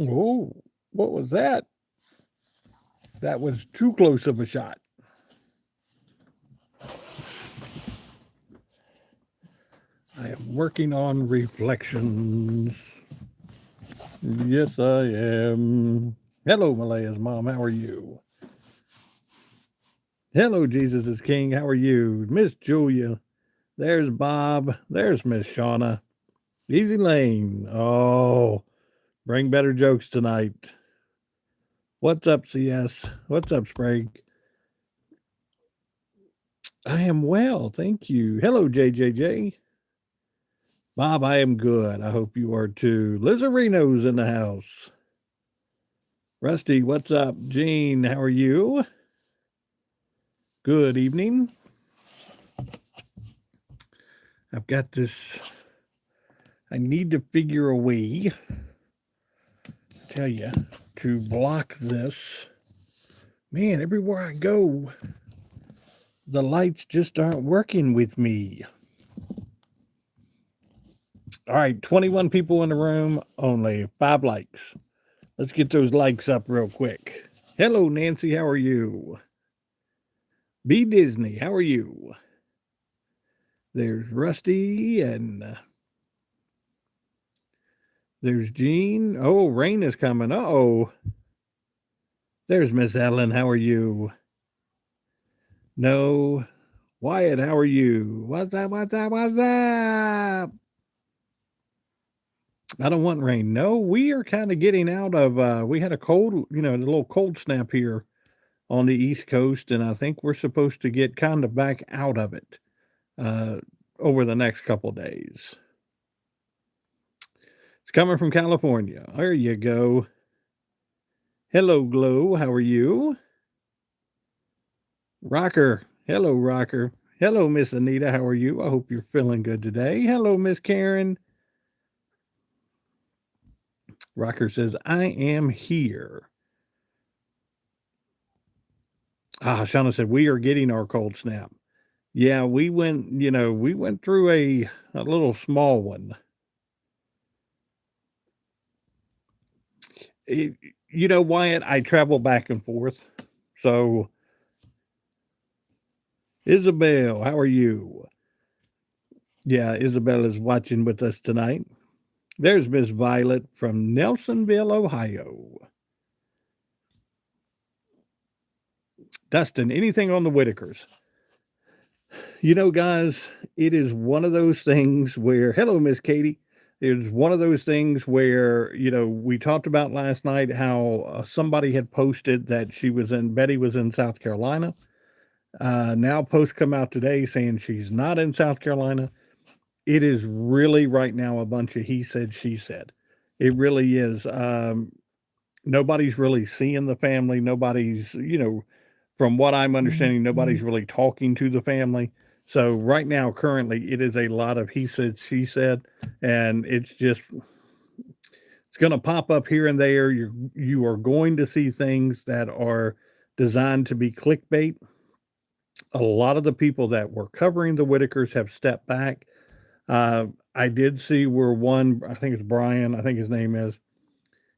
Oh, what was that? That was too close of a shot. I am working on reflections. Yes, I am. Hello, Malaya's mom. How are you? Hello, Jesus is King. How are you? Miss Julia. There's Bob. There's Miss Shauna. Easy Lane. Oh, bring better jokes tonight. What's up, CS? What's up, Sprague? I am well, thank you. Hello, JJJ. Bob, I am good. I hope you are too. Lizarino's in the house. Rusty, what's up? Gene, how are you? Good evening. I've got this. I need to figure a way, tell you, to block this. Man, everywhere I go, the lights just aren't working with me. All right, 21 people in the room, only 5 likes. Let's get those likes up real quick. Hello, Nancy. How are you? B. Disney. How are you? There's Rusty and there's Jean. Oh, rain is coming. Uh-oh. There's Miss Ellen. How are you? No. Wyatt, how are you? What's up? What's up? What's up? I don't want rain. No, we are kind of getting out of we had a cold, a little cold snap here on the East Coast, and I think we're supposed to get kind of back out of it uh over the next couple days. It's coming from California. There you go. Hello, Glow. How are you? Rocker. Hello, Rocker. Hello, Miss Anita. How are you? I hope you're feeling good today. Hello, Miss Karen. Rocker says, I am here. Shauna said, we are getting our cold snap. Yeah, we went through a little small one. It, Wyatt, I travel back and forth. So, Isabel, how are you? Yeah, Isabel is watching with us tonight. There's Miss Violet from Nelsonville, Ohio. Dustin, anything on the Whitakers? Guys, it is one of those things where, hello, Miss Katie. It's one of those things where, we talked about last night how somebody had posted that Betty was in South Carolina. Now posts come out today saying she's not in South Carolina. It is really right now a bunch of he said, she said. It really is. Nobody's really seeing the family. Nobody's, from what I'm understanding, nobody's really talking to the family. So right now, currently, it is a lot of he said, she said, and it's going to pop up here and there. You are going to see things that are designed to be clickbait. A lot of the people that were covering the Whitakers have stepped back. I did see where one, I think it's Brian, I think his name is,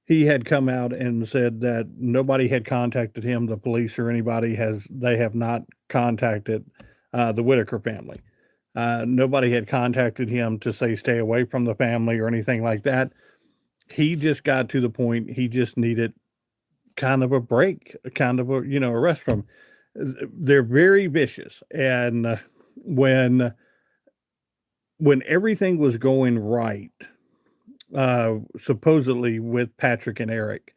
he had come out and said that nobody had contacted him, the police or anybody they have not contacted the Whitaker family. Nobody had contacted him to say stay away from the family or anything like that. He just got to the point he just needed kind of a break, kind of a rest from. They're very vicious, and when everything was going right, supposedly with Patrick and Eric,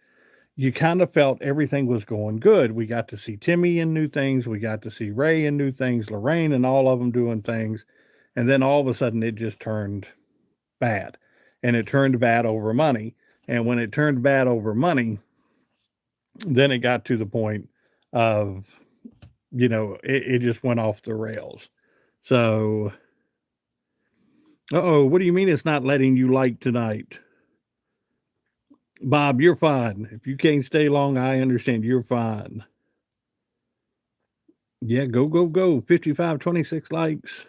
you kind of felt everything was going good. We got to see Timmy in new things. We got to see Ray in new things, Lorraine and all of them doing things. And then all of a sudden it just turned bad. And it turned bad over money. And when it turned bad over money, then it got to the point of, it just went off the rails. So, what do you mean it's not letting you like tonight? Bob, you're fine. If you can't stay long, I understand. You're fine. Yeah, go, go, go. 55, 26 likes.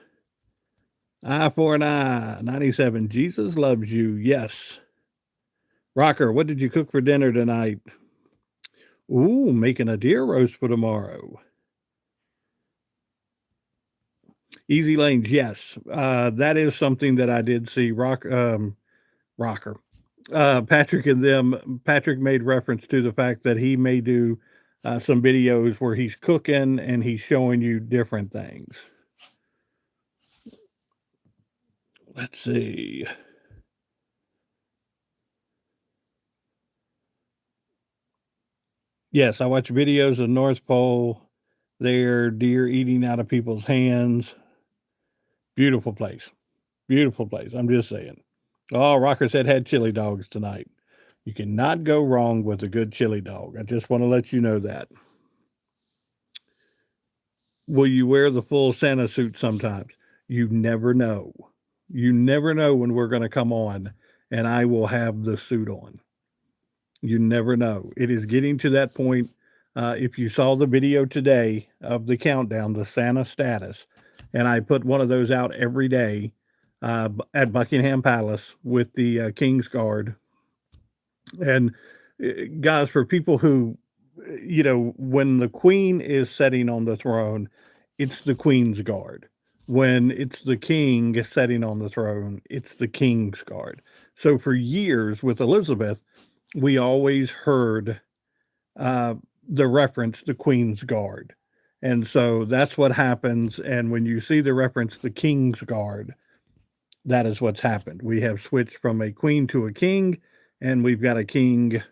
I for an I. 97. Jesus loves you. Yes. Rocker, what did you cook for dinner tonight? Ooh, making a deer roast for tomorrow. Easy Lanes, yes. That is something that I did see. Rocker. Patrick made reference to the fact that he may do some videos where he's cooking and he's showing you different things. Let's see. Yes, I watch videos of North Pole there, deer eating out of people's hands. Beautiful place. Beautiful place. I'm just saying. Oh, Rocker said had chili dogs tonight. You cannot go wrong with a good chili dog. I just want to let you know that. Will you wear the full Santa suit sometimes? You never know. You never know when we're going to come on and I will have the suit on. You never know. It is getting to that point. If you saw the video today of the countdown, the Santa status, and I put one of those out every day at Buckingham Palace with the King's Guard. And guys, for people who, when the Queen is sitting on the throne, it's the Queen's Guard. When it's the King sitting on the throne, it's the King's Guard. So for years with Elizabeth, we always heard the reference, the Queen's Guard. And so that's what happens. And when you see the reference, the King's Guard, that is what's happened. We have switched from a queen to a king, and we've got a king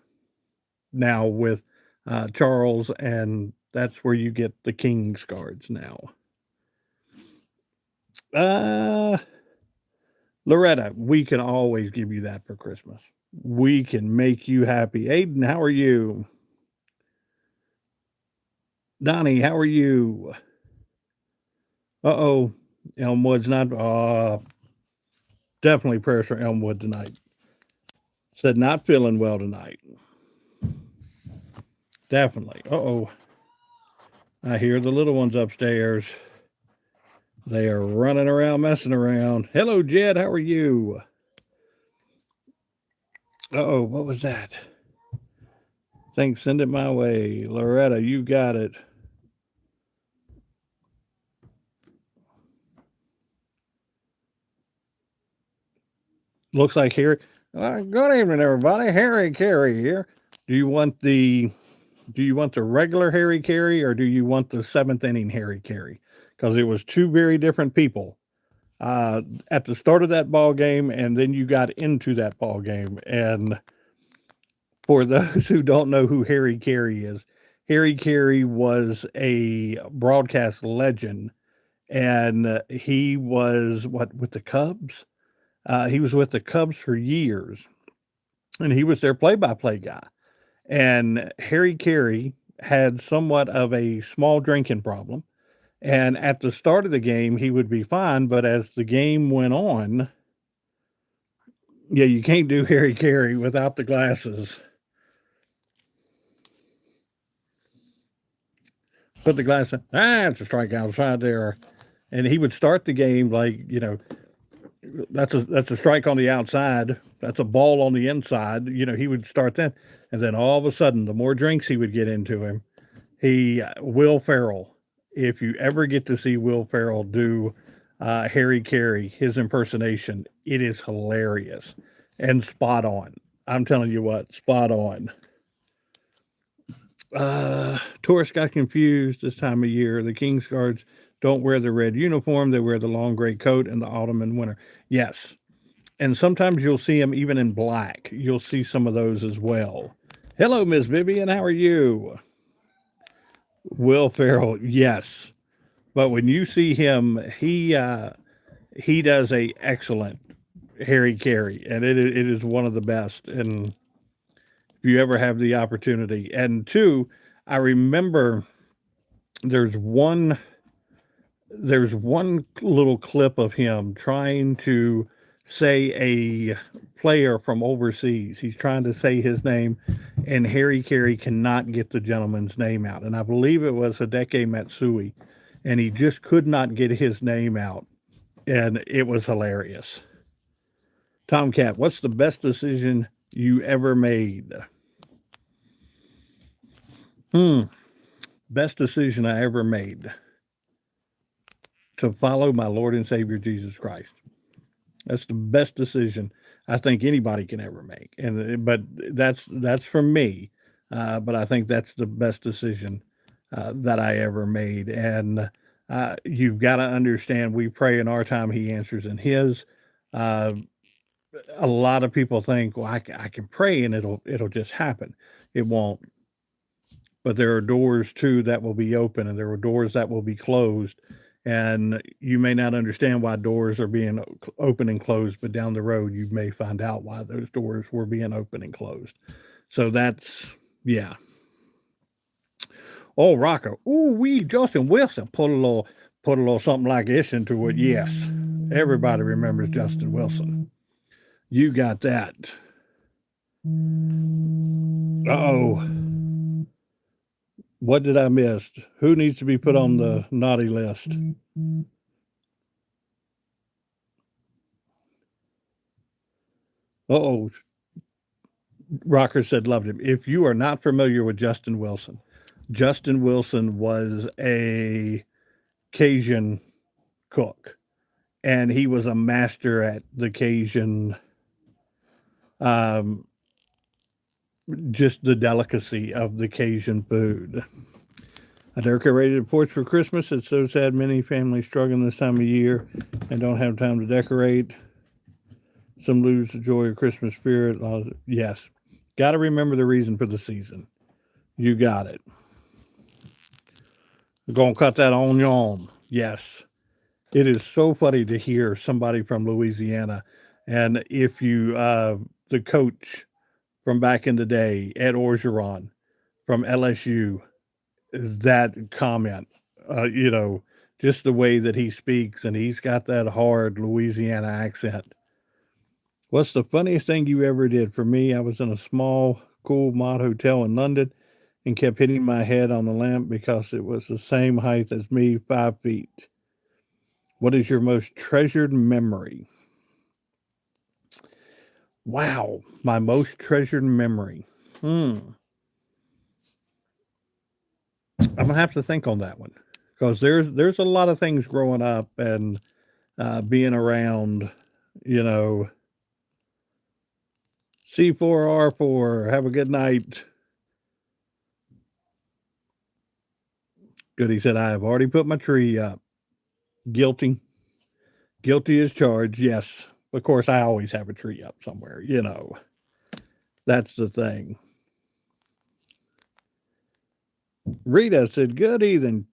now with Charles, and that's where you get the King's Guards now. Loretta, we can always give you that for Christmas. We can make you happy. Aiden, how are you? Donnie, how are you? Uh-oh. Elmwood's not definitely prayers for Elmwood tonight. Said not feeling well tonight. Definitely. Uh-oh. I hear the little ones upstairs. They are running around, messing around. Hello, Jed. How are you? Uh-oh, what was that? Thanks, send it my way. Loretta, you got it. Looks like Harry. Good evening, everybody. Harry Carey here. Do you want the regular Harry Carey or do you want the seventh inning Harry Carey? Because it was two very different people at the start of that ball game, and then you got into that ball game. And for those who don't know who Harry Carey is, Harry Carey was a broadcast legend, and he was with the Cubs. He was with the Cubs for years, and he was their play-by-play guy. And Harry Carey had somewhat of a small drinking problem. And at the start of the game, he would be fine. But as the game went on, yeah, you can't do Harry Carey without the glasses. Put the glasses, it's a strike outside there. And he would start the game like, that's a strike on the outside. That's a ball on the inside. He would start that. And then all of a sudden, the more drinks he would get into him, Will Ferrell, if you ever get to see Will Ferrell do Harry Carey, his impersonation, it is hilarious and spot on. I'm telling you what, spot on. Tourists got confused this time of year. The King's Guards don't wear the red uniform. They wear the long gray coat in the autumn and winter. Yes. And sometimes you'll see them even in black. You'll see some of those as well. Hello, Miss Vivian. How are you? Will Ferrell, yes. But when you see him, he does a excellent Harry Carey, and it is one of the best. And if you ever have the opportunity, and two, I remember there's one little clip of him trying to say a player from overseas. He's trying to say his name, and Harry Carey cannot get the gentleman's name out. And I believe it was Hideki Matsui, and he just could not get his name out. And it was hilarious. Tomcat, what's the best decision you ever made. Best decision I ever made to follow my Lord and Savior Jesus Christ. That's the best decision I think anybody can ever make. And but that's from me. But I think that's the best decision that I ever made. And you've got to understand, we pray in our time, He answers in His. Uh, a lot of people think, well, I can pray and it'll just happen. It won't. But there are doors too that will be open, and there are doors that will be closed. And you may not understand why doors are being open and closed, but down the road, you may find out why those doors were being open and closed. So that's, yeah. Oh, Rocco. Ooh, Justin Wilson put a little something like this into it. Yes. Everybody remembers Justin Wilson. You got that. Uh-oh. What did I miss? Who needs to be put on the naughty list? Uh-oh. Rocker said loved him. If you are not familiar with Justin Wilson was a Cajun cook, and he was a master at the Cajun, just the delicacy of the Cajun food. I decorated a porch for Christmas. It's so sad many families struggling this time of year and don't have time to decorate. Some lose the joy of Christmas spirit. Yes. Got to remember the reason for the season. You got it. We're going to cut that onion. Yes. It is so funny to hear somebody from Louisiana. And if you, the coach from back in the day, Ed Orgeron from LSU, that comment, just the way that he speaks, and he's got that hard Louisiana accent. What's the funniest thing you ever did? For me, I was in a small, cool mod hotel in London and kept hitting my head on the lamp because it was the same height as me, 5 feet. What is your most treasured memory? Wow, my most treasured memory. I'm gonna have to think on that one because there's a lot of things growing up and being around, you know, C4R4. Have a good night. Good. He said, I have already put my tree up. Guilty. Guilty as charged. Yes. Of course, I always have a tree up somewhere, That's the thing. Rita said, good evening.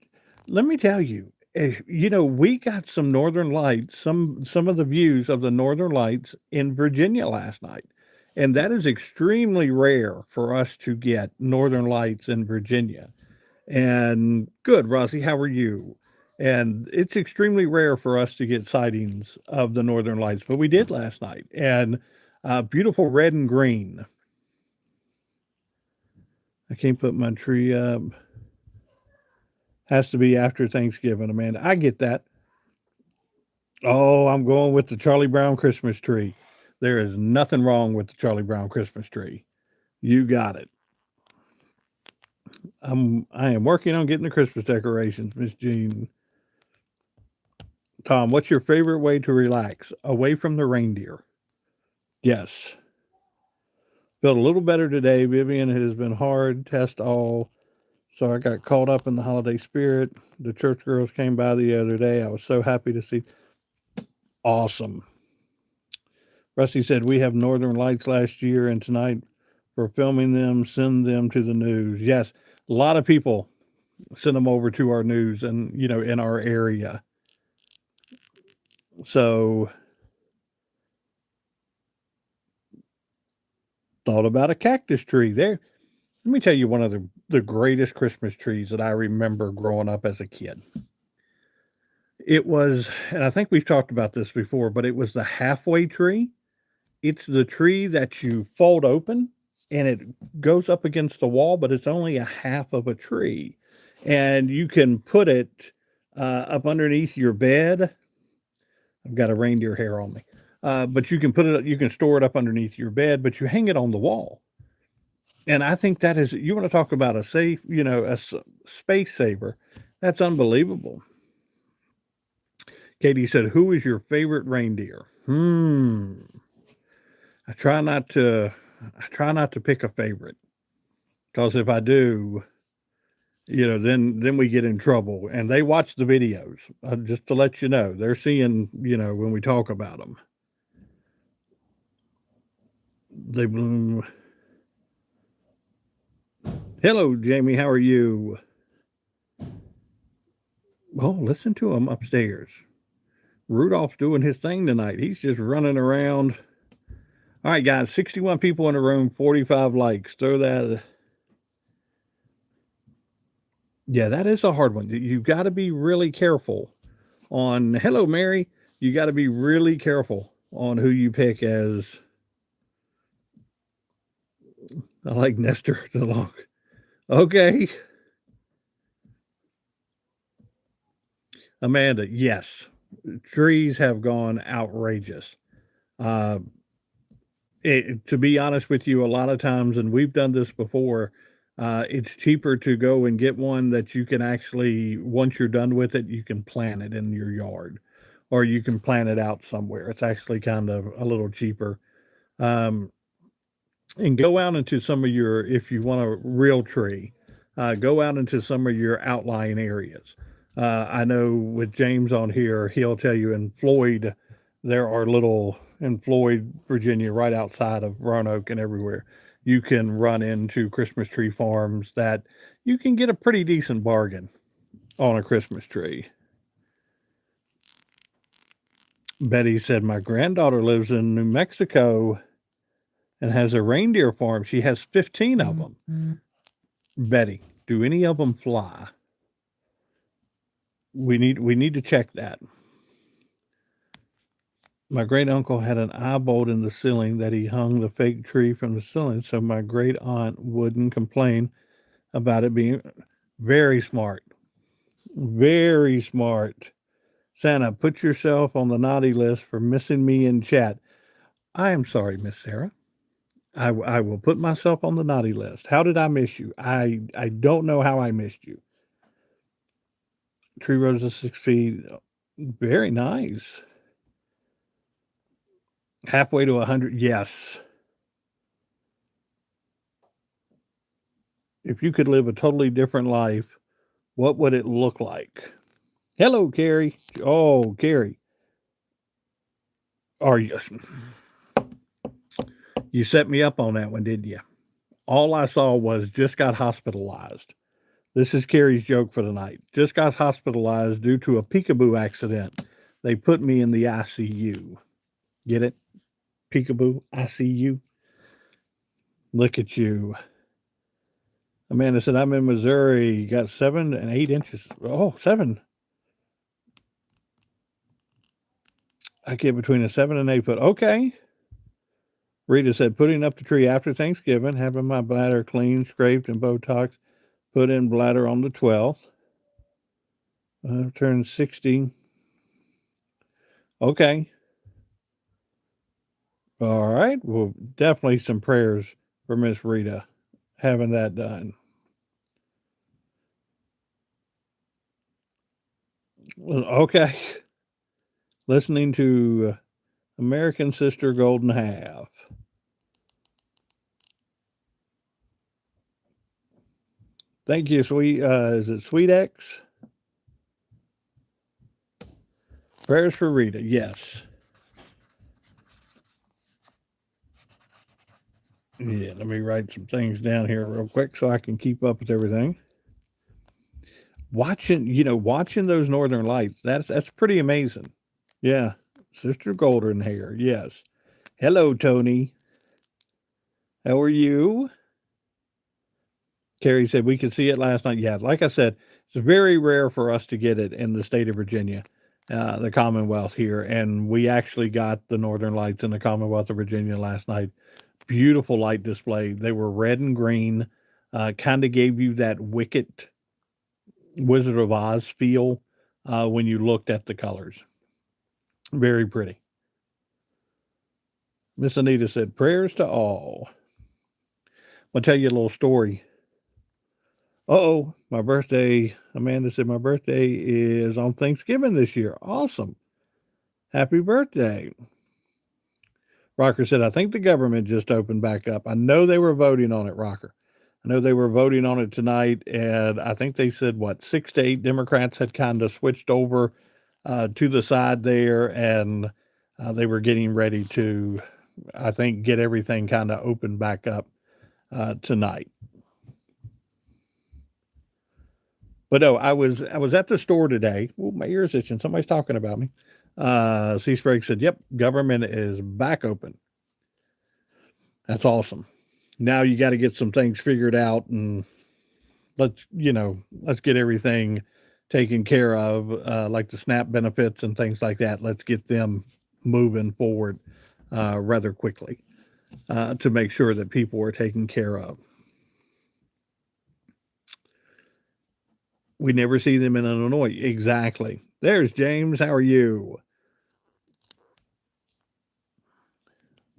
Let me tell you, we got some northern lights, some of the views of the northern lights in Virginia last night. And that is extremely rare for us to get northern lights in Virginia. And good, Rossi, how are you? And it's extremely rare for us to get sightings of the northern lights, but we did last night. And beautiful red and green. I can't put my tree up. Has to be after Thanksgiving, Amanda. I get that. Oh, I'm going with the Charlie Brown Christmas tree. There is nothing wrong with the Charlie Brown Christmas tree. You got it. I am working on getting the Christmas decorations, Miss Jean. Tom, what's your favorite way to relax away from the reindeer? Yes. Felt a little better today. Vivian, it has been hard, test all. So I got caught up in the holiday spirit. The church girls came by the other day. I was so happy to see. Awesome. Rusty said, we have Northern Lights last year, and tonight for filming them, send them to the news. Yes, a lot of people send them over to our news and, in our area. So thought about a cactus tree there. Let me tell you one of the greatest Christmas trees that I remember growing up as a kid. It was, and I think we've talked about this before, but it was the halfway tree. It's the tree that you fold open and it goes up against the wall, but it's only a half of a tree. And you can put it up underneath your bed. I've got a reindeer hair on me. But you can store it up underneath your bed, but you hang it on the wall. And I think that is, you want to talk about a safe, space saver. That's unbelievable. Katie said, "Who is your favorite reindeer?" I try not to. I try not to pick a favorite because if I do, then we get in trouble. And they watch the videos. Just to let you know, they're seeing, when we talk about them. They bloom. Hello, Jamie. How are you? Oh, listen to him upstairs. Rudolph's doing his thing tonight. He's just running around. All right, guys, 61 people in the room, 45 likes. Throw that. Yeah, that is a hard one. You've got to be really careful on. Hello, Mary. You got to be really careful on who you pick as. I like Nestor the Long. Okay. Amanda, yes. Trees have gone outrageous. Uh, to be honest with you, a lot of times, and we've done this before, it's cheaper to go and get one that you can actually, once you're done with it, you can plant it in your yard or you can plant it out somewhere. It's actually kind of a little cheaper. Um, and go out into some of your, if you want a real tree, go out into some of your outlying areas. I know with James on here, he'll tell you in Floyd, there are little in Floyd, Virginia, right outside of Roanoke and everywhere. You can run into Christmas tree farms that you can get a pretty decent bargain on a Christmas tree. Betty said, "My granddaughter lives in New Mexico and has a reindeer farm. She has 15 of them. Betty, do any of them fly? We need to check that. My great uncle had an eye bolt in the ceiling that he hung the fake tree from the ceiling, so my great aunt wouldn't complain about it being very smart. Very smart. Santa, put yourself on the naughty list for missing me in chat. I am sorry, Miss Sarah. I will put myself on the naughty list. How did I miss you? I don't know how I missed you. Tree roses 6 feet. Very nice. Halfway to 100. Yes. If you could live a totally different life, what would it look like? Hello, Carrie. Oh, Carrie. Are you? You set me up on that one, didn't you? All I saw was just got hospitalized. This is Carrie's joke for the night. Just got hospitalized due to a peekaboo accident. They put me in the ICU. Get it? Peekaboo, ICU. Look at you. Amanda said, I'm in Missouri. Got 7 and 8 inches. Oh, 7. I get between a 7 and 8 foot. Okay. Rita said, putting up the tree after Thanksgiving, having my bladder clean, scraped, and Botox, put in bladder on the 12th. Turned 60. Okay. All right. Well, definitely some prayers for Miss Rita having that done. Okay. Listening to American Sister Golden Half. Thank you, Sweet. Is it Sweet X? Prayers for Rita. Yes. Yeah, let me write some things down here real quick so I can keep up with everything. Watching those northern lights, that's pretty amazing. Yeah. Sister Golden Hair. Yes. Hello, Tony. How are you? Carrie said we could see it last night. Yeah, like I said, it's very rare for us to get it in the state of Virginia, the Commonwealth here. And we actually got the Northern Lights in the Commonwealth of Virginia last night. Beautiful light display. They were red and green, kind of gave you that Wicked Wizard of Oz feel when you looked at the colors. Very pretty. Miss Anita said, prayers to all. I'll tell you a little story. Oh, my birthday. Amanda said, my birthday is on Thanksgiving this year. Awesome. Happy birthday. Rocker said, I think the government just opened back up. I know they were voting on it, Rocker. I know they were voting on it tonight. And I think they said, 6 to 8 Democrats had kind of switched over to the side there. And they were getting ready to, I think, get everything kind of opened back up tonight. But no, I was at the store today. Oh, my ear's itching. Somebody's talking about me. C Sprague said, "Yep, government is back open." That's awesome. Now you got to get some things figured out, and let's get everything taken care of, like the SNAP benefits and things like that. Let's get them moving forward rather quickly to make sure that people are taken care of. We never see them in Illinois. Exactly. There's James. How are you?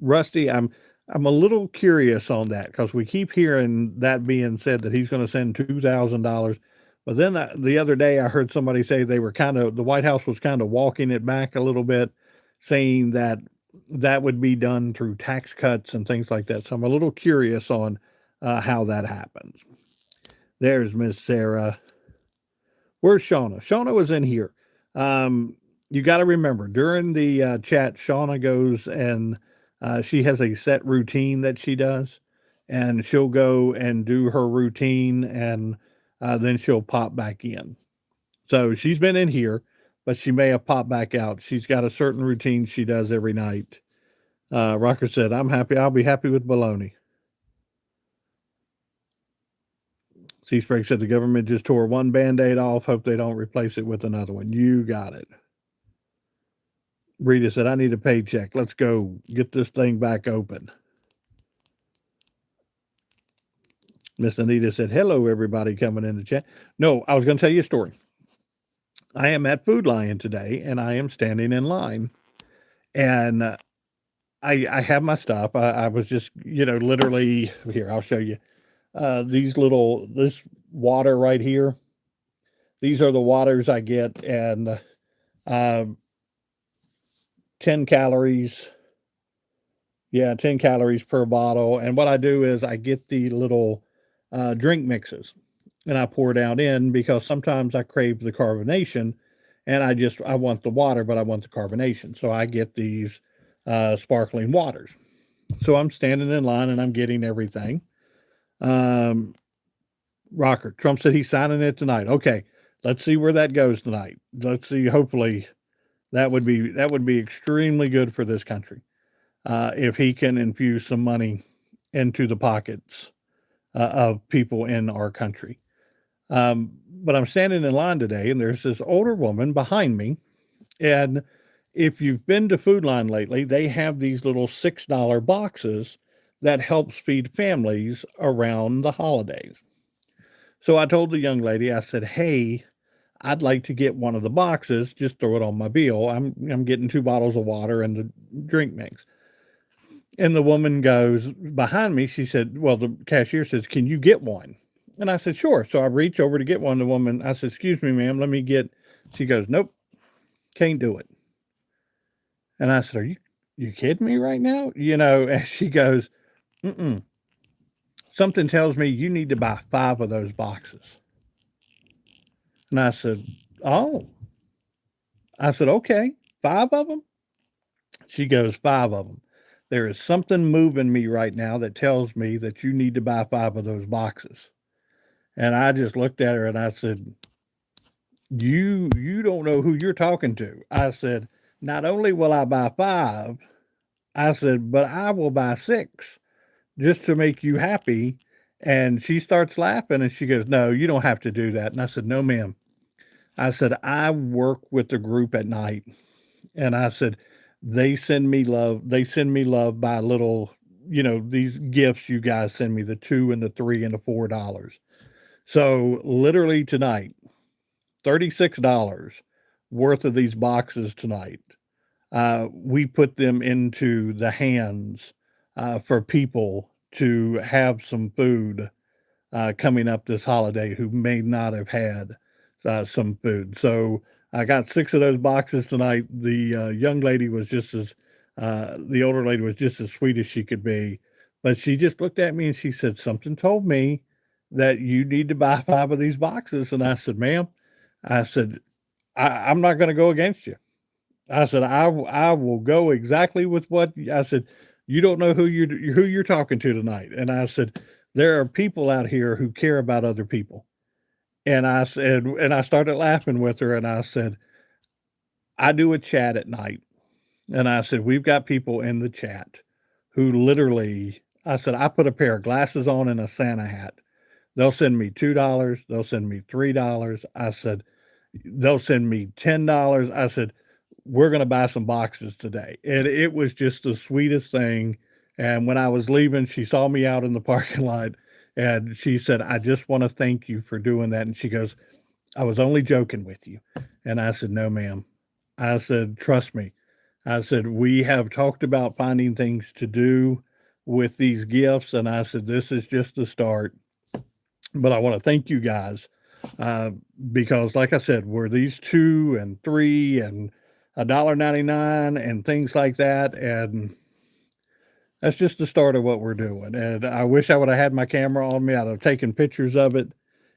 Rusty, I'm a little curious on that because we keep hearing that being said that he's going to send $2,000. But then the other day I heard somebody say the White House was kind of walking it back a little bit, saying that that would be done through tax cuts and things like that. So I'm a little curious on how that happens. There's Miss Sarah. Where's Shauna? Shauna was in here. You got to remember during the chat, Shauna goes and she has a set routine that she does, and she'll go and do her routine, and then she'll pop back in. So she's been in here, but she may have popped back out. She's got a certain routine she does every night. Rocker said, I'm happy. I'll be happy with bologna. C-Sprague said the government just tore one Band-Aid off. Hope they don't replace it with another one. You got it. Rita said, I need a paycheck. Let's go get this thing back open. Miss Anita said, hello, everybody coming in the chat. No, I was going to tell you a story. I am at Food Lion today, and I am standing in line. And I have my stuff. I was just, literally, here, I'll show you. This water right here. These are the waters I get, and 10 calories. Yeah, 10 calories per bottle. And what I do is I get the little drink mixes and I pour it out in because sometimes I crave the carbonation and I want the water, but I want the carbonation. So I get these sparkling waters. So I'm standing in line and I'm getting everything. Rocker, Trump said he's signing it tonight. Okay, let's see where that goes tonight. Let's see. Hopefully that would be extremely good for this country. If he can infuse some money into the pockets of people in our country. But I'm standing in line today, and there's this older woman behind me. And if you've been to Food Line lately, they have these little $6 boxes that helps feed families around the holidays. So I told the young lady, I said, hey, I'd like to get one of the boxes, just throw it on my bill. I'm getting 2 bottles of water and the drink mix. And the woman goes behind me. She said, well, the cashier says, can you get one? And I said, sure. So I reach over to get one. The woman, I said, excuse me, ma'am, let me get, she goes, nope, can't do it. And I said, are you kidding me right now? And she goes, something tells me you need to buy 5 of those boxes. And I said, oh. I said, okay, 5 of them? She goes, 5 of them. There is something moving me right now that tells me that you need to buy 5 of those boxes. And I just looked at her and I said, you don't know who you're talking to. I said, not only will I buy 5, I said, but I will buy 6 just to make you happy. And she starts laughing and she goes, no, you don't have to do that. And I said, no, ma'am. I said, I work with the group at night. And I said, they send me love. They send me love by little, these gifts you guys send me, the $2 and the $3 and the $4. So literally tonight, $36 worth of these boxes tonight. we put them into the hands for people to have some food coming up this holiday who may not have had some food. So I got 6 of those boxes tonight. The young lady was just as the older lady was just as sweet as she could be, but she just looked at me and she said, "Something told me that you need to buy 5 of these boxes." And I said, "Ma'am," I said, I'm not gonna go against you." I said, I will go exactly with what" I said, "You don't know who you're talking to tonight." And I said, "There are people out here who care about other people." And I said and I started laughing with her and I said, "I do a chat at night." And I said, "We've got people in the chat who literally" I said, "I put a pair of glasses on and a Santa hat. They'll send me $2, they'll send me $3." I said, "They'll send me $10." I said, "We're gonna buy some boxes today." And it was just the sweetest thing, and when I was leaving, she saw me out in the parking lot, and she said, "I just wanna thank you for doing that," and she goes, "I was only joking with you." And I said, "No, ma'am." I said, "Trust me." I said, "We have talked about finding things to do with these gifts," and I said, "This is just the start." But I wanna thank you guys, uh, because like I said, were these 2 and 3 and $1.99 and things like that, and that's just the start of what we're doing, and I wish I woulda had my camera on me, I'd have taken pictures of it,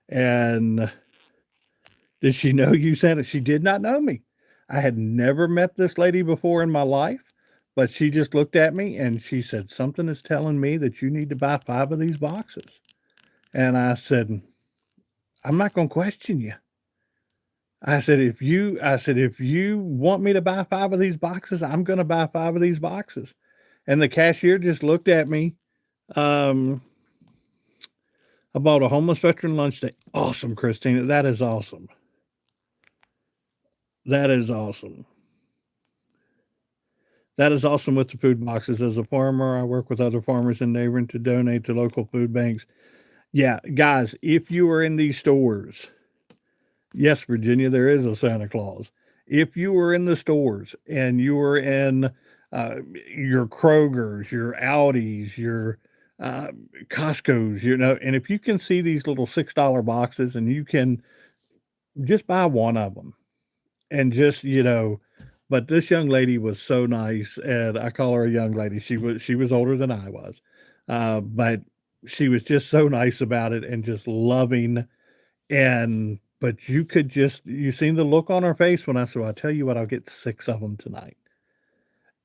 and did she know you sent it? She did not know me. I had never met this lady before in my life, but she just looked at me and she said, "Something is telling me that you need to buy 5 of these boxes." And I said, "I'm not gonna question you." I said, "If you want me to buy 5 of these boxes, I'm gonna buy 5 of these boxes." And the cashier just looked at me. Um, I bought a homeless veteran lunch day. Awesome, Christina. That is awesome. That is awesome. That is awesome with the food boxes. As a farmer, I work with other farmers in neighboring to donate to local food banks. Yeah, guys, if you are in these stores, yes, Virginia, there is a Santa Claus. If you were in the stores and you were in your Krogers, your Audis, your uh, Costco's, and if you can see these little $6 boxes and you can just buy one of them and just, but this young lady was so nice, and I call her a young lady. She was older than I was, but she was just so nice about it and just loving and but you seen the look on her face when I said, "Well, I tell you what, I'll get 6 of them tonight."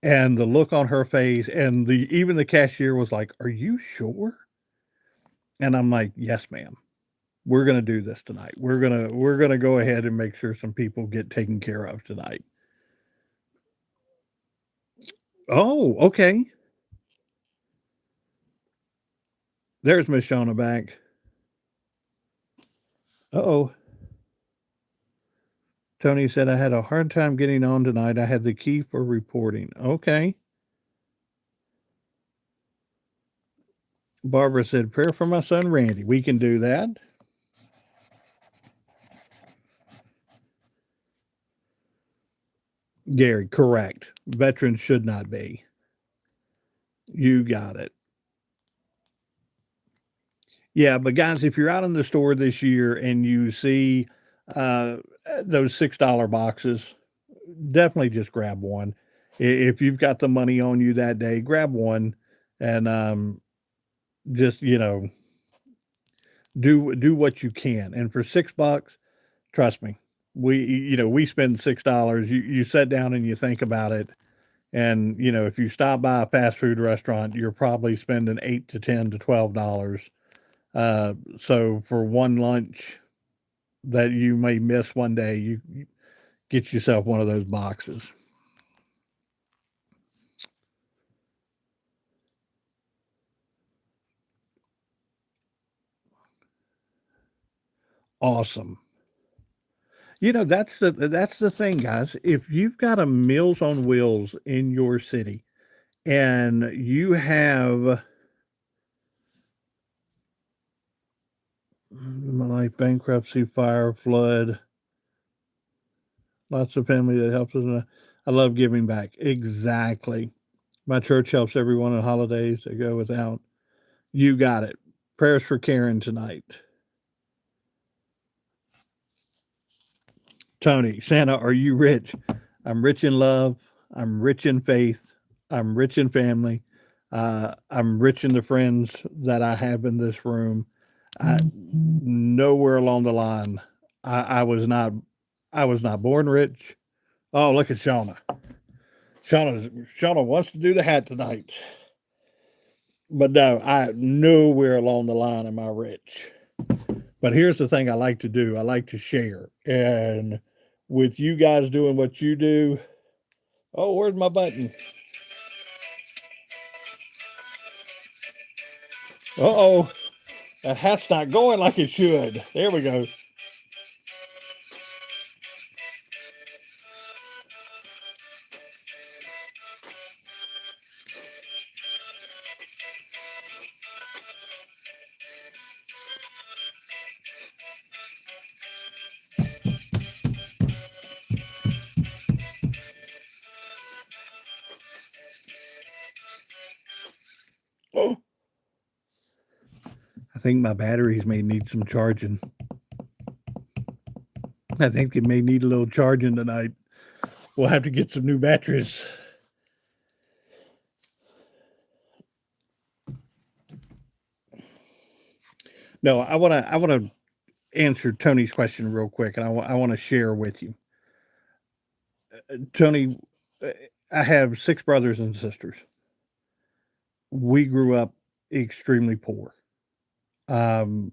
And the look on her face and even the cashier was like, "Are you sure?" And I'm like, "Yes, ma'am. We're gonna do this tonight. We're gonna go ahead and make sure some people get taken care of tonight." Oh, okay. There's Miss Shauna back. Uh-oh. Tony said, "I had a hard time getting on tonight. I had the key for reporting." Okay. Barbara said, "Prayer for my son Randy." We can do that. Gary, correct. Veterans should not be. You got it. Yeah, but guys, if you're out in the store this year and you see uh, those $6 boxes, definitely just grab one. If you've got the money on you that day, grab one and just do what you can. And for $6, trust me, we spend $6. You sit down and you think about it. And, if you stop by a fast food restaurant, you're probably spending 8 to 10 to $12. So for one lunch that you may miss one day, you get yourself one of those boxes. Awesome. That's the thing, guys. If you've got a Meals on Wheels in your city and you have my life bankruptcy, fire, flood, lots of family that helps us. I love giving back. Exactly. My church helps everyone on holidays that go without. You got it. Prayers for Karen tonight. Tony, Santa, are you rich? I'm rich in love. I'm rich in faith. I'm rich in family. I'm rich in the friends that I have in this room. I nowhere along the line, I was not. I was not born rich. Oh, look at Shauna. Shauna wants to do the hat tonight, but no, I nowhere along the line am I rich. But here's the thing I like to do. I like to share, and with you guys doing what you do. Oh, where's my button? Uh-oh. That hat's not going like it should. There we go. Oh, I think my batteries may need some charging. I think it may need a little charging tonight. We'll have to get some new batteries. No, I want to answer Tony's question real quick, and I want to share with you. Tony, uh, I have 6 brothers and sisters. We grew up extremely poor. Um,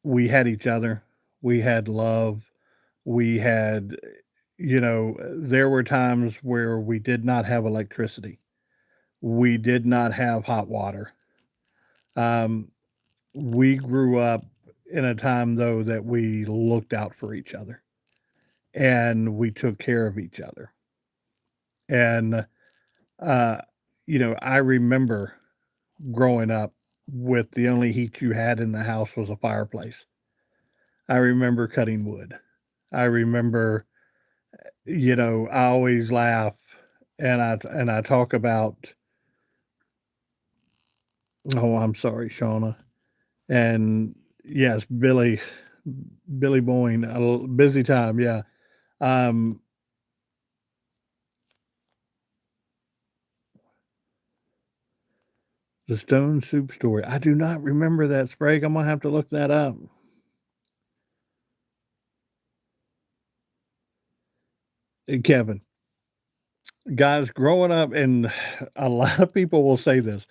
we had each other. We had love. We had, there were times where we did not have electricity. We did not have hot water. Um, we grew up in a time though that we looked out for each other and we took care of each other. And uh, I remember growing up with the only heat you had in the house was a fireplace. I remember cutting wood. I remember, I always laugh and I talk about, oh, I'm sorry, Shauna. And yes, Billy Boyne, busy time, yeah. Um, the Stone Soup story. I do not remember that, Sprague. I'm gonna have to look that up. Kevin, guys, growing up, and a lot of people will say this,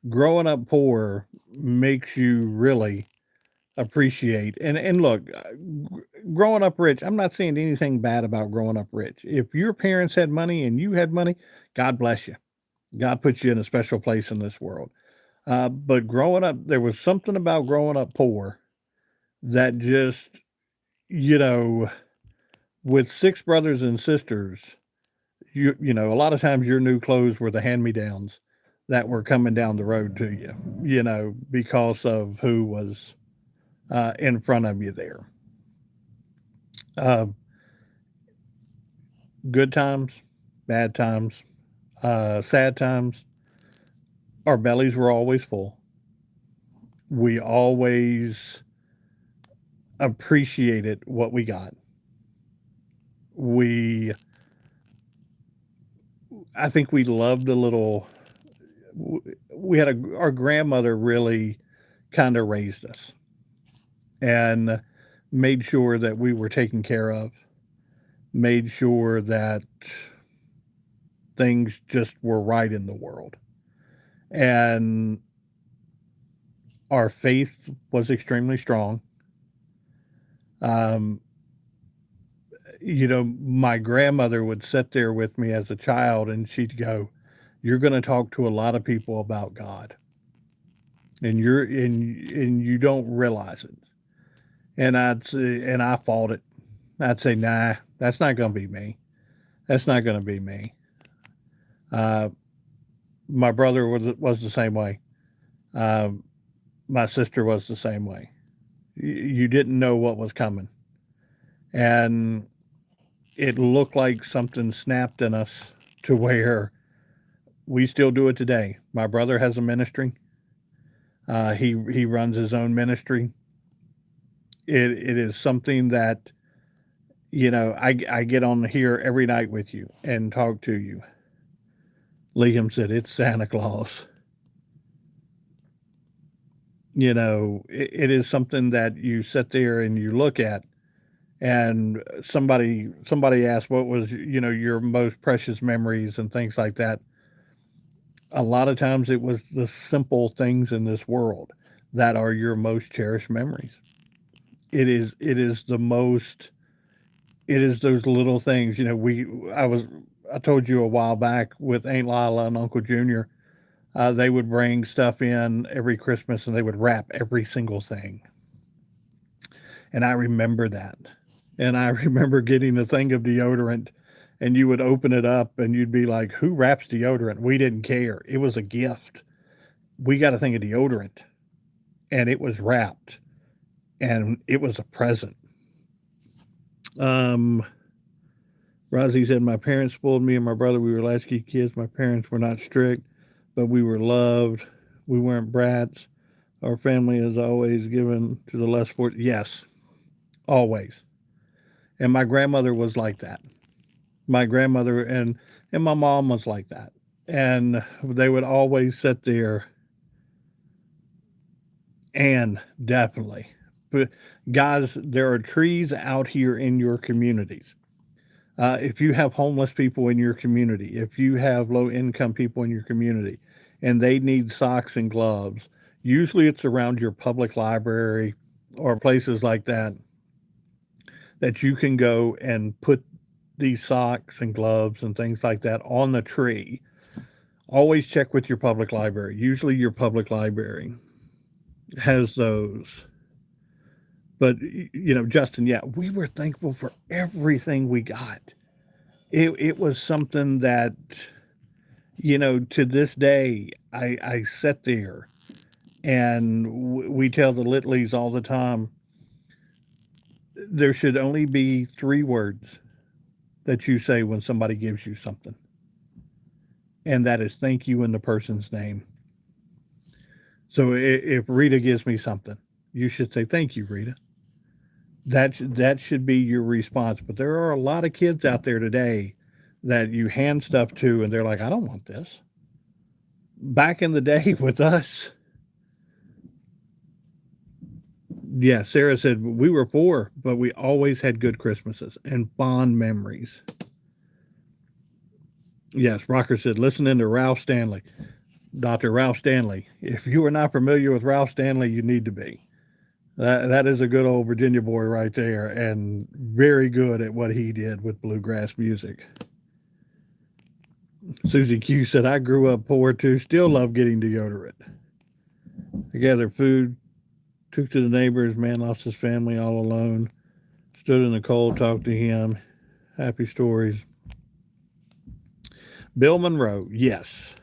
growing up poor makes you really appreciate. And look, growing up rich, I'm not saying anything bad about growing up rich. If your parents had money and you had money, God bless you. God puts you in a special place in this world. But growing up, there was something about growing up poor that just, you know, with 6 brothers and sisters, a lot of times your new clothes were the hand-me-downs that were coming down the road to you, because of who was in front of you there. Uh, Good times, bad times, sad times. Our bellies were always full. We always appreciated what we got. We, I think we loved a little. We had our grandmother really kind of raised us and made sure that we were taken care of, made sure that things just were right in the world. And our faith was extremely strong. Um, my grandmother would sit there with me as a child and she'd go, "You're going to talk to a lot of people about God and you don't realize it." And I'd say, and I fought it. I'd say, "Nah, that's not going to be me. That's not going to be me." Uh, my brother was the same way. Um, my sister was the same way. You didn't know what was coming, and it looked like something snapped in us to where we still do it today. My brother has a ministry. He runs his own ministry. It is something that, I get on here every night with you and talk to you. Liam said, "It's Santa Claus." It is something that you sit there and you look at, and somebody asked what was, your most precious memories and things like that. A lot of times it was the simple things in this world that are your most cherished memories. It is the most it is those little things, I told you a while back with Aunt Lila and Uncle Junior, they would bring stuff in every Christmas and they would wrap every single thing. And I remember that. And I remember getting a thing of deodorant and you would open it up and you'd be like, "Who wraps deodorant?" We didn't care. It was a gift. We got a thing of deodorant and it was wrapped and it was a present. Um, Rosie said, "My parents spoiled me and my brother. We were latchkey kids. My parents were not strict, but we were loved. We weren't brats. Our family has always given to the less fortunate." Yes, always. And my grandmother was like that. My grandmother and my mom was like that. And they would always sit there and definitely. But guys, there are trees out here in your communities. If you have homeless people in your community, if you have low income people in your community, and they need socks and gloves, usually it's around your public library or places like that that you can go and put these socks and gloves and things like that on the tree. Always check with your public library. Usually your public library has those. But Justin, yeah, we were thankful for everything we got. It was something that, to this day, I sit there and we tell the Litleys all the time, there should only be 3 words that you say when somebody gives you something, and that is thank you in the person's name. So if Rita gives me something, you should say thank you, Rita. That should be your response. But there are a lot of kids out there today that you hand stuff to, and they're like, "I don't want this." Back in the day with us, yeah, Sarah said we were poor, but we always had good Christmases and fond memories. Yes, Rocker said listening to Ralph Stanley, Dr. Ralph Stanley. If you are not familiar with Ralph Stanley, you need to be. That is a good old Virginia boy right there, and very good at what he did with bluegrass music. Susie Q said, "I grew up poor too, still love getting deodorant. I gathered food, took to the neighbors, man lost his family all alone, stood in the cold, talked to him, happy stories." Bill Monroe, yes.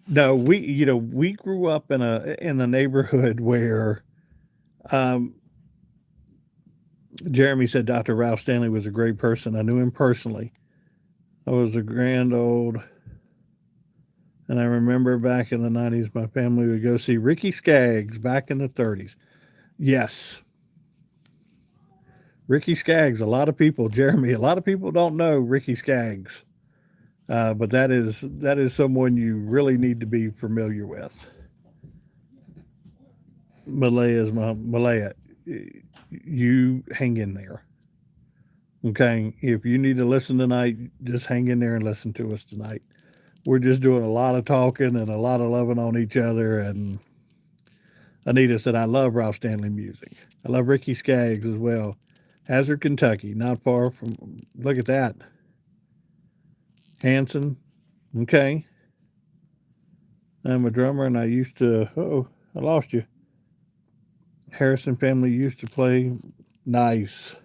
No, we grew up in a neighborhood where um, Jeremy said Dr. Ralph Stanley was a great person. I knew him personally. I was a grand old, and I remember back in the 90s, my family would go see Ricky Skaggs back in the 30s. Yes, Ricky Skaggs. A lot of people, Jeremy, a lot of people don't know Ricky Skaggs, but that is someone you really need to be familiar with. Malaya. You hang in there. Okay, if you need to listen tonight, just hang in there and listen to us tonight. We're just doing a lot of talking and a lot of loving on each other. And Anita said, "I love Ralph Stanley music. I love Ricky Skaggs as well. Hazard, Kentucky, not far from, look at that. Hanson, okay. I'm a drummer and I used to, oh, I lost you. Harrison family used to play. Nice."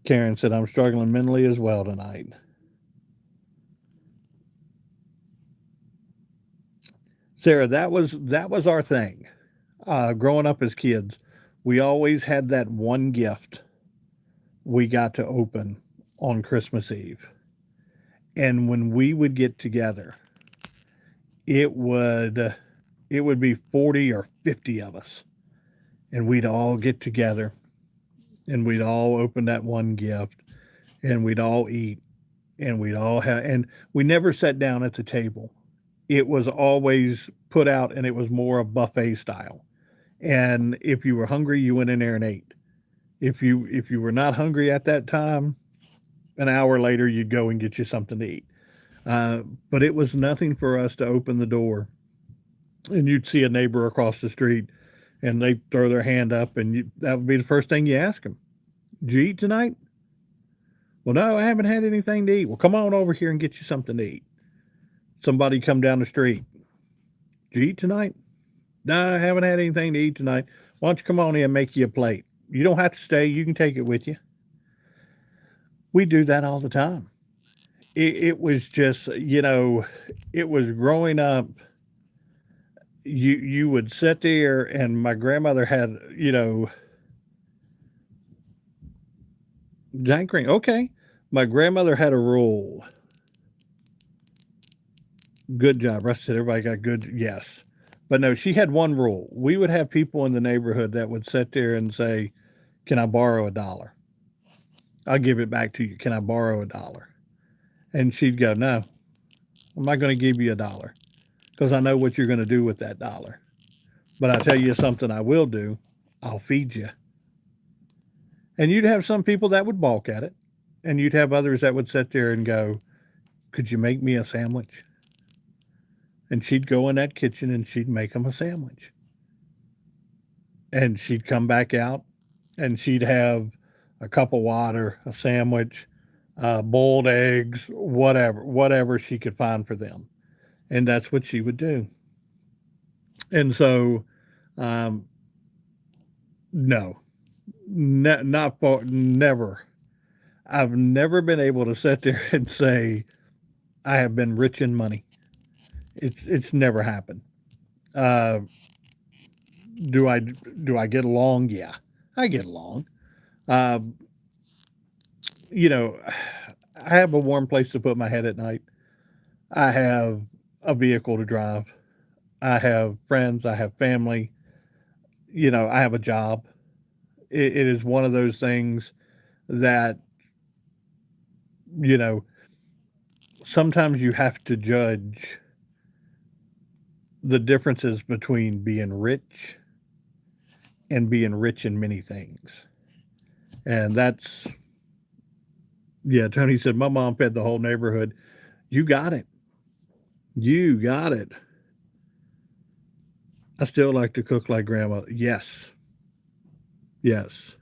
Karen said, "I'm struggling mentally as well tonight." Sarah, that was our thing. Growing up as kids, We always had that one gift we got to open on Christmas Eve. And when we would get together, it would it would be 40 or 50 of us, and we'd all get together and we'd all open that one gift and we'd all eat and we'd all have, and we never sat down at the table. It was always put out and it was more a buffet style. And if you were hungry, you went in there and ate. If you were not hungry at that time, an hour later you'd go and get you something to eat. But it was nothing for us to open the door and you'd see a neighbor across the street and they'd throw their hand up and that would be the first thing you ask them. Did you eat tonight? Well, no, I haven't had anything to eat. Well, come on over here and get you something to eat. Somebody come down the street. Did you eat tonight? No, I haven't had anything to eat tonight. Why don't you come on in and make you a plate? You don't have to stay. You can take it with you. We do that all the time. It was just, it was growing up. You would sit there, and my grandmother had, giant cream. Okay, my grandmother had a rule. Good job. Rest said everybody got good. Yes. But no, she had one rule. We would have people in the neighborhood that would sit there and say, can I borrow $1? I'll give it back to you. Can I borrow $1? And she'd go, no, I'm not going to give you $1 because I know what you're going to do with that dollar. But I'll tell you something I will do. I'll feed you. And you'd have some people that would balk at it. And you'd have others that would sit there and go, could you make me a sandwich? And she'd go in that kitchen and she'd make them a sandwich. And she'd come back out and she'd have a cup of water, a sandwich, boiled eggs, whatever she could find for them. And that's what she would do. And so, um, no, not for never. I've never been able to sit there and say I have been rich in money. It's never happened. Uh, do I get along? Yeah, I get along. Uh, you know, I have a warm place to put my head at night. I have a vehicle to drive. I have friends. I have family. I have a job. It is one of those things that you know sometimes you have to judge the differences between being rich and being rich in many things. And that's, yeah, Tony said, my mom fed the whole neighborhood. You got it. You got it. I still like to cook like grandma. Yes. Yes.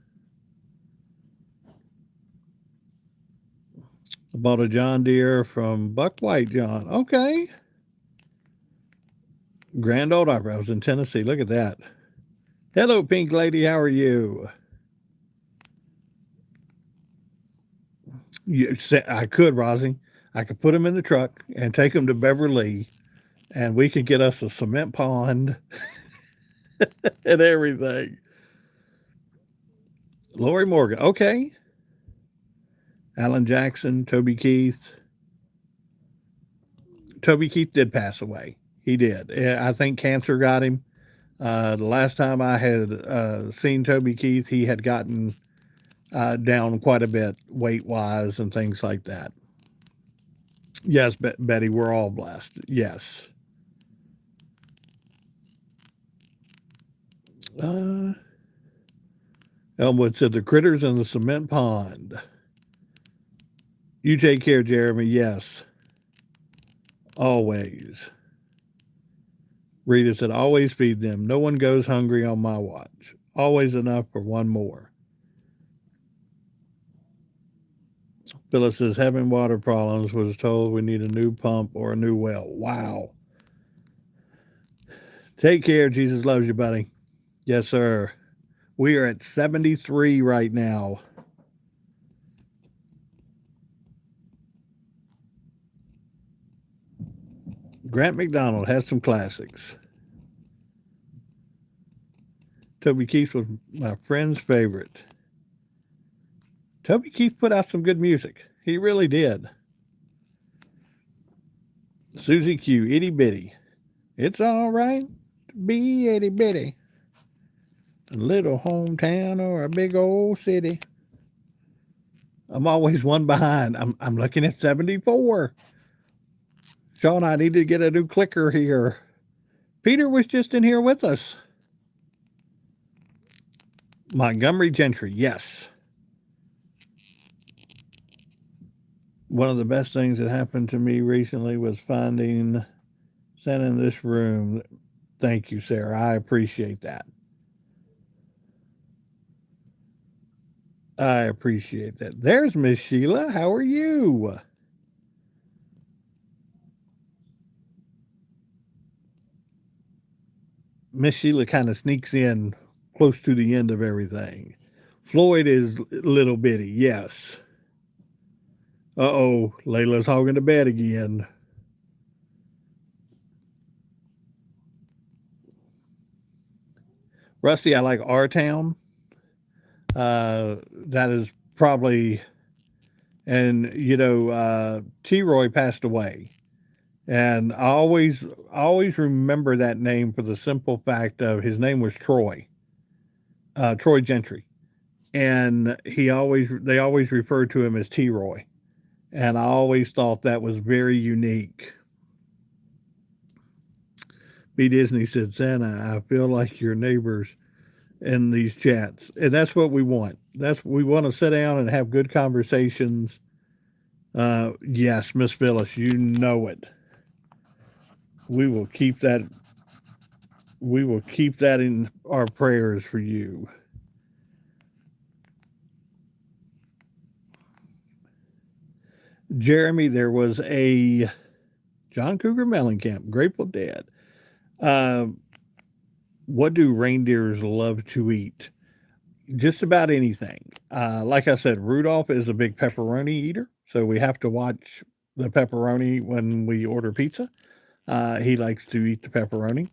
I bought a John Deere from Buck White John. Okay. Grand Old Opry. I was in Tennessee. Look at that. Hello, Pink Lady. How are you? I could, Rosie. I could put them in the truck and take them to Beverly, and we could get us a cement pond and everything. Lori Morgan. Okay. Alan Jackson, Toby Keith. Toby Keith did pass away. He did. I think cancer got him. The last time I had seen Toby Keith, he had gotten down quite a bit weight wise and things like that. Yes, Betty, we're all blessed. Yes. Elmwood said the critters in the cement pond. You take care, Jeremy. Yes. Always. Rita said, always feed them. No one goes hungry on my watch. Always enough for one more. Phyllis says, having water problems, was told we need a new pump or a new well. Wow. Take care. Jesus loves you, buddy. Yes, sir. We are at 73 right now. Grant McDonald has some classics. Toby Keith was my friend's favorite. Toby Keith put out some good music. He really did. Susie Q, itty bitty. It's all right to be itty bitty. A little hometown or a big old city. I'm always one behind. I'm looking at 74. Sean, I need to get a new clicker here. Peter was just in here with us. Montgomery Gentry, yes. One of the best things that happened to me recently was finding Santa in this room. Thank you, Sarah. I appreciate that. I appreciate that. There's Miss Sheila. How are you? Miss Sheila kind of sneaks in close to the end of everything. Floyd is little bitty, yes. Uh-oh, Layla's hogging the bed again. Rusty, I like Our Town. That is probably, and T. Roy passed away. And I always remember that name for the simple fact of his name was Troy, Troy Gentry. And they always referred to him as T. Roy. And I always thought that was very unique. B. Disney said, Santa, I feel like your neighbors in these chats. And that's what we want. We want to sit down and have good conversations. Yes, Miss Phyllis, you know it. We will keep that in our prayers for you. Jeremy, there was a John Cougar Mellencamp, Grateful Dead. What do reindeers love to eat? Just about anything. Like I said, Rudolph is a big pepperoni eater, so we have to watch the pepperoni when we order pizza. He likes to eat the pepperoni,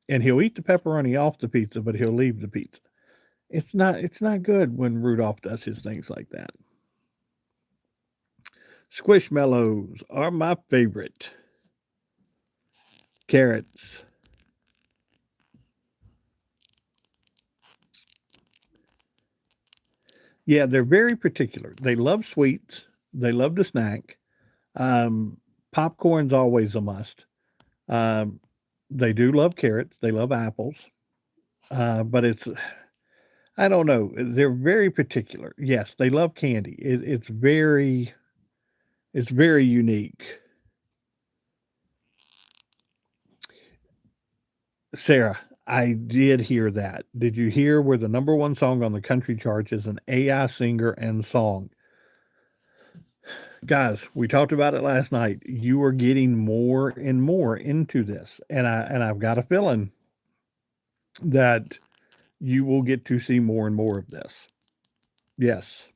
and he'll eat the pepperoni off the pizza, but he'll leave the pizza. It's not good when Rudolph does his things like that. Squishmallows are my favorite. Carrots. Yeah, they're very particular. They love sweets. They love to snack. Popcorn's always a must. Um, they do love carrots. They love apples. But I don't know. They're very particular. Yes, they love candy. It's very unique. Sarah, I did hear that. Did you hear where the number one song on the country charts is an AI singer and song? Guys, we talked about it last night. You are getting more and more into this, and I've got a feeling that you will get to see more and more of this. Yes.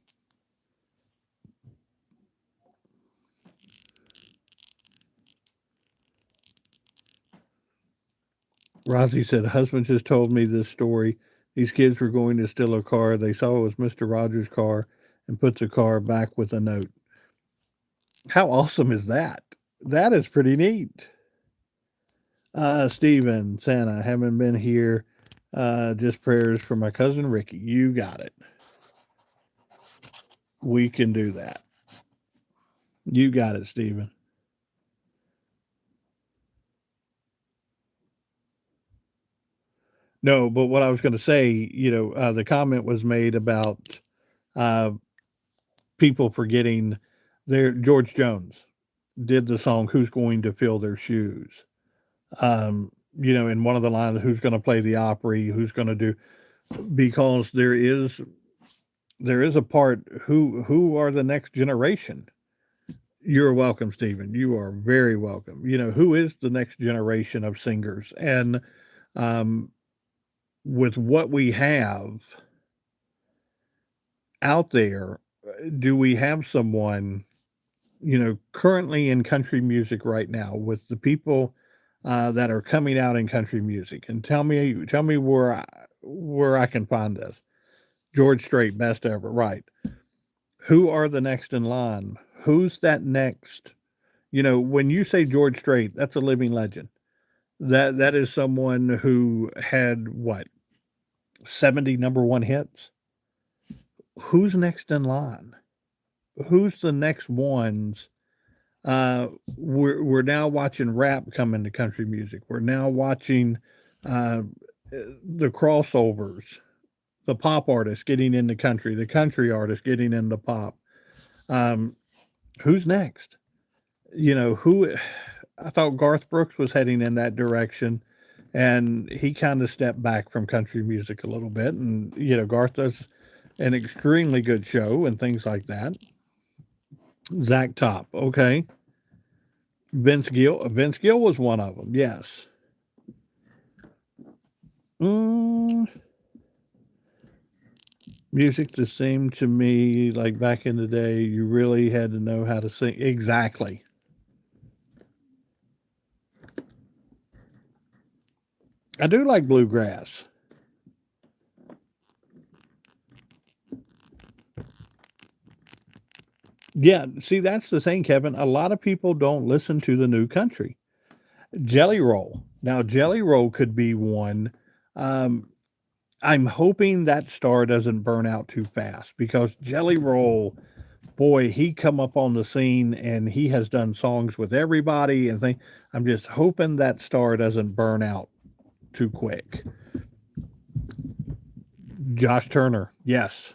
Rossi said, husband just told me this story. These kids were going to steal a car. They saw it was Mr. Rogers' car and put the car back with a note. How awesome is that? That is pretty neat. Steven, Santa, haven't been here. Just prayers for my cousin Ricky. You got it. We can do that. You got it, Steven. No, but what I was going to say, the comment was made about uh, people forgetting George Jones did the song "Who's Going to Fill Their Shoes." In one of the lines, who's going to play the Opry, who's going to do, because there is a part, who are the next generation. You're welcome, Stephen. You are very welcome. Who is the next generation of singers? And um, with what we have out there, do we have someone, currently in country music right now with the people that are coming out in country music? And tell me where I can find this. George Strait, best ever, right? Who are the next in line? Who's that next? You know, when you say George Strait, that's a living legend. That is someone who had what 70 number one hits. Who's next in line? Who's the next ones? We're now watching rap come into country music. We're now watching uh, the crossovers, the pop artists getting into country, the country artists getting into pop. Um, who's next? You know, who I thought Garth Brooks was heading in that direction, and he kind of stepped back from country music a little bit. And, you know, Garth does an extremely good show and things like that. Zach Top, okay. Vince Gill was one of them, yes. Mm, music that seemed to me like back in the day, you really had to know how to sing. Exactly. I do like bluegrass. Yeah, see, that's the thing, Kevin. A lot of people don't listen to the new country. Jelly Roll. Now, Jelly Roll could be one. Um, I'm hoping that star doesn't burn out too fast because Jelly Roll, boy, he come up on the scene and he has done songs with everybody and thing. I'm just hoping that star doesn't burn out too quick. Josh Turner, yes.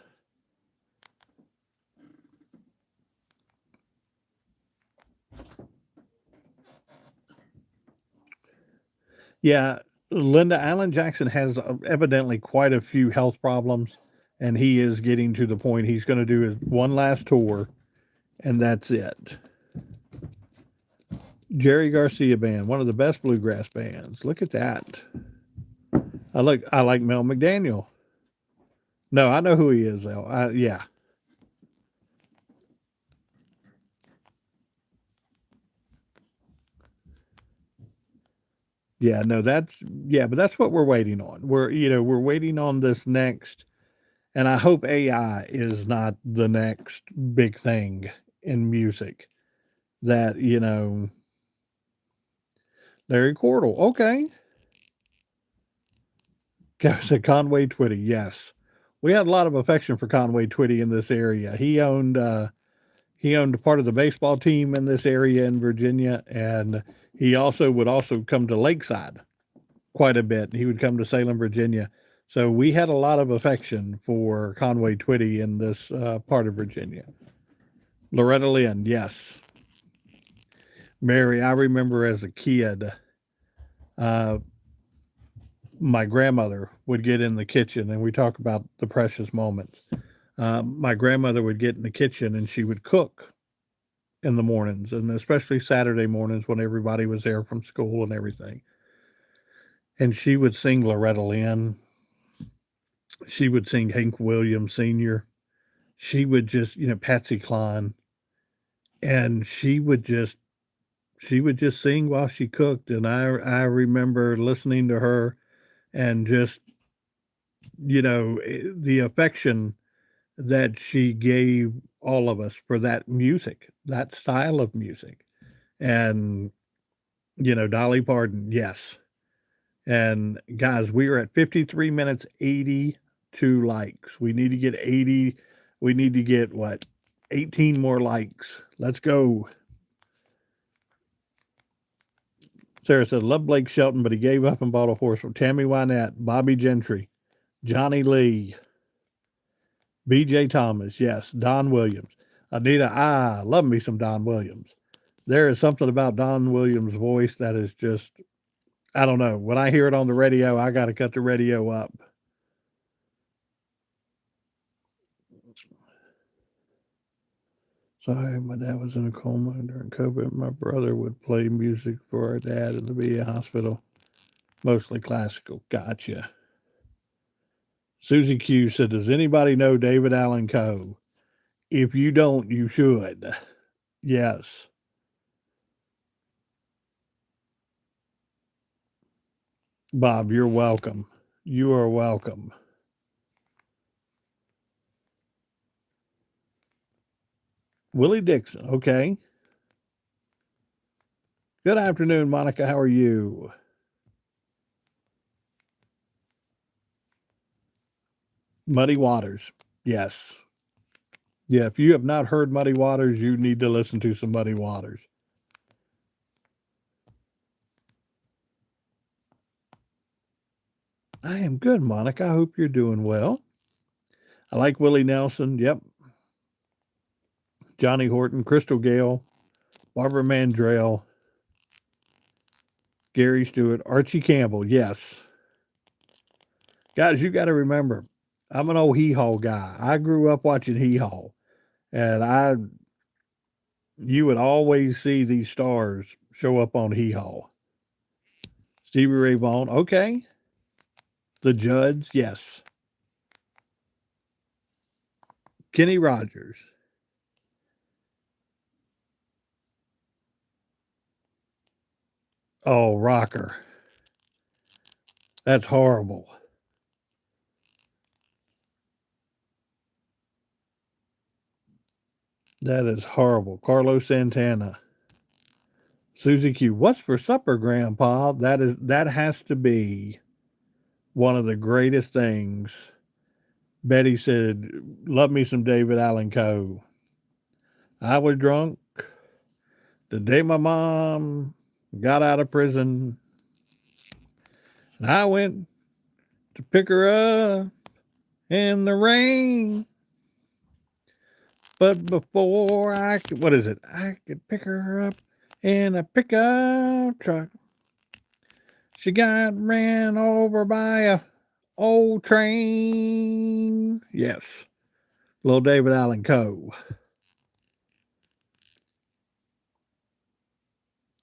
Yeah, Linda Allen Jackson has evidently quite a few health problems, and he is getting to the point he's going to do his one last tour, and that's it. Jerry Garcia Band, one of the best bluegrass bands. Look at that. I like Mel McDaniel. No, I know who he is though. Yeah. Yeah, no, but that's what we're waiting on. We're waiting on this next, and I hope AI is not the next big thing in music that, Larry Cordell. Okay. Goes to Conway Twitty. Yes. We had a lot of affection for Conway Twitty in this area. He owned part of the baseball team in this area in Virginia, and he also would also come to Lakeside quite a bit. He would come to Salem, Virginia. So we had a lot of affection for Conway Twitty in this part of Virginia. Loretta Lynn, yes. Mary, I remember as a kid, uh, my grandmother would get in the kitchen, and we talk about the precious moments. My grandmother would get in the kitchen and she would cook in the mornings, and especially Saturday mornings when everybody was there from school and everything. And she would sing Loretta Lynn. She would sing Hank Williams Sr. She would just, Patsy Cline, and she would just sing while she cooked. And I remember listening to her and just, the affection that she gave all of us for that music, that style of music. And, Dolly Parton, yes. And guys, we are at 53 minutes, 82 likes. We need to get 80. We need to get what? 18 more likes. Let's go. Sarah said, love Blake Shelton, but he gave up and bought a horse for Tammy Wynette, Bobby Gentry, Johnny Lee, BJ Thomas, yes, Don Williams. Anita, I love me some Don Williams. There is something about Don Williams' voice that is just, I don't know. When I hear it on the radio, I got to cut the radio up. Sorry, my dad was in a coma during COVID. My brother would play music for our dad in the VA hospital, mostly classical. Gotcha. Susie Q said, does anybody know David Allen Coe? If you don't, you should. Yes. Bob, you're welcome. You are welcome. Willie Dixon. Okay. Good afternoon, Monica. How are you? Muddy Waters. Yes. Yeah. If you have not heard Muddy Waters, you need to listen to some Muddy Waters. I am good, Monica. I hope you're doing well. I like Willie Nelson. Yep. Johnny Horton, Crystal Gale, Barbara Mandrell, Gary Stewart, Archie Campbell. Yes. Guys, you got to remember, I'm an old hee haw guy. I grew up watching hee haw, and you would always see these stars show up on hee haw. Stevie Ray Vaughan, okay. The Judds, yes. Kenny Rogers. Oh, rocker. That's horrible. That is horrible. Carlos Santana. Susie Q. What's for supper, Grandpa? That has to be one of the greatest things. Betty said, "Love me some David Allan Coe." I was drunk the day my mom got out of prison, and I went to pick her up in the rain. But before I could, what is it? I could pick her up in a pickup truck. She got ran over by a old train. Yes. Little David Allan Coe.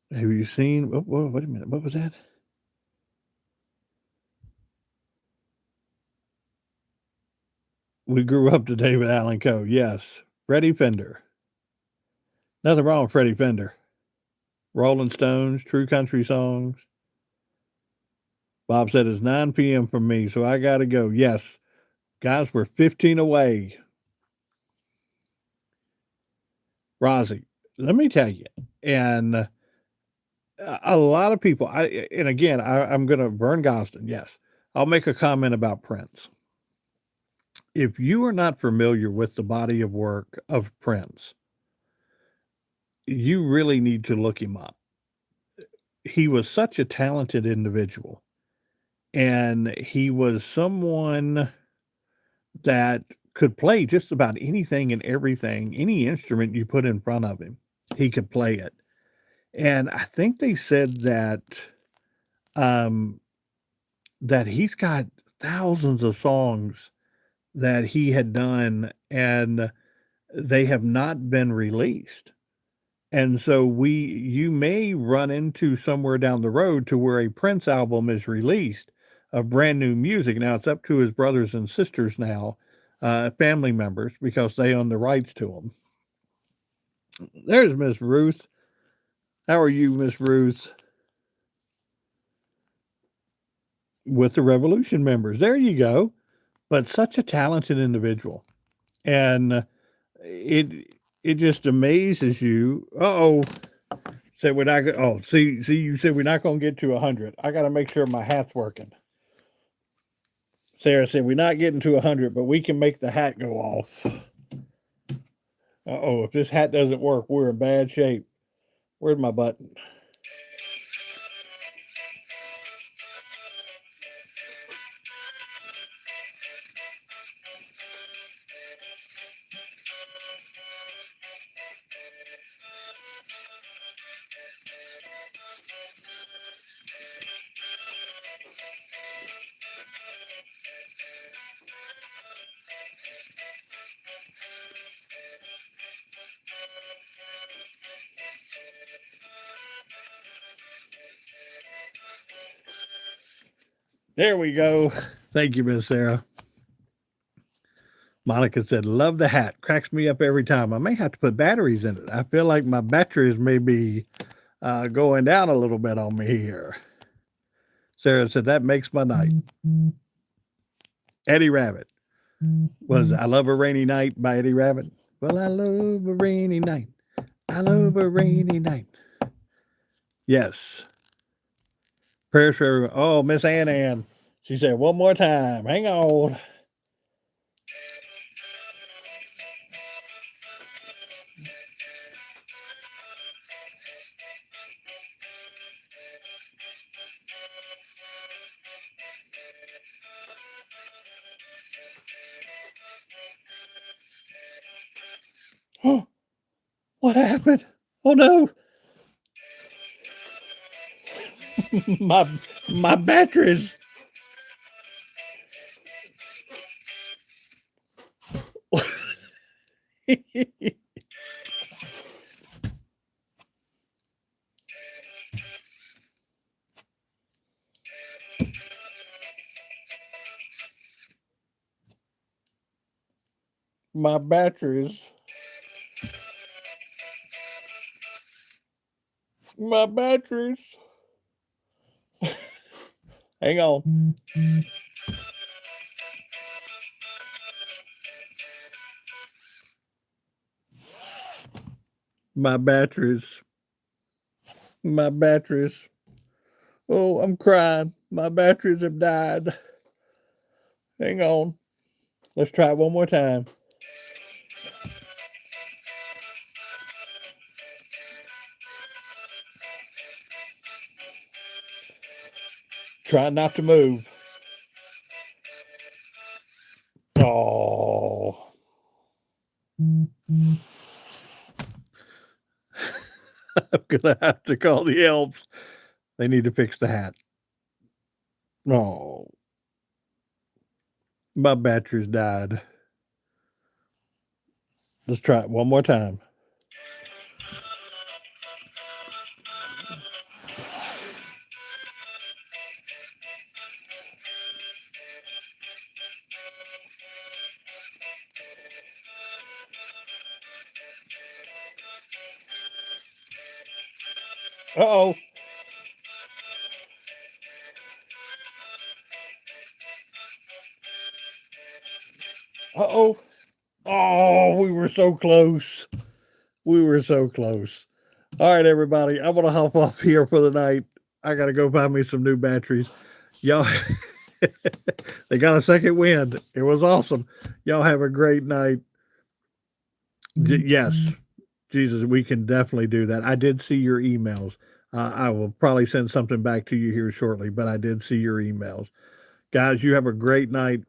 Have you seen? Wait a minute. What was that? We grew up to David Allan Coe. Yes. Freddie Fender. Nothing wrong with Freddie Fender. Rolling Stones, True Country Songs. Bob said it's 9 p.m. for me, so I got to go. Yes. Guys, we're 15 away. Rozzy, let me tell you, and a lot of people, I'm going to Vern Gosden. Yes. I'll make a comment about Prince. If you are not familiar with the body of work of Prince, you really need to look him up. He was such a talented individual, and he was someone that could play just about anything and everything, any instrument you put in front of him, he could play it. And I think they said um, that he's got thousands of songs that he had done, and they have not been released. And so you may run into somewhere down the road to where a Prince album is released of brand new music. Now it's up to his brothers and sisters now, family members, because they own the rights to them. There's Miss Ruth. How are you, Miss Ruth? With the Revolution members. There you go. But such a talented individual. And it just amazes you. Uh-oh. Said we're not going. Oh, see, you said we're not going to get to 100. I got to make sure my hat's working. Sarah said we're not getting to 100, but we can make the hat go off. Uh-oh, if this hat doesn't work, we're in bad shape. Where's my button? There we go. Thank you, Miss Sarah. Monica said, love the hat. Cracks me up every time. I may have to put batteries in it. I feel like my batteries may be going down a little bit on me here. Sarah said, that makes my night. Eddie Rabbitt. Was I Love a Rainy Night by Eddie Rabbitt? Well, I love a rainy night. I love a rainy night. Yes. Prayers for everyone. Oh, Miss Ann. She said, one more time. Hang on. Oh, what happened? Oh no. my batteries. My batteries. My batteries. Hang on. My batteries. My batteries. Oh, I'm crying. My batteries have died. Hang on. Let's try it one more time. Try not to move. Oh. I'm gonna have to call the elves. They need to fix the hat. Oh. My batteries died. Let's try it one more time. Uh-oh. Uh-oh. Oh, we were so close. We were so close. All right, everybody. I'm going to hop off here for the night. I got to go buy me some new batteries. Y'all, they got a second wind. It was awesome. Y'all have a great night. Yes, Jesus, we can definitely do that. I did see your emails. I will probably send something back to you here shortly, but I did see your emails. Guys, you have a great night.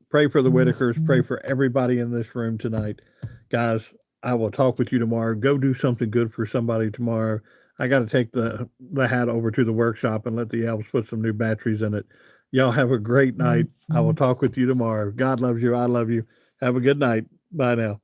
Pray for the Whitakers. Pray for everybody in this room tonight. Guys, I will talk with you tomorrow. Go do something good for somebody tomorrow. I got to take the hat over to the workshop and let the elves put some new batteries in it. Y'all have a great night. I will talk with you tomorrow. God loves you. I love you. Have a good night. Bye now.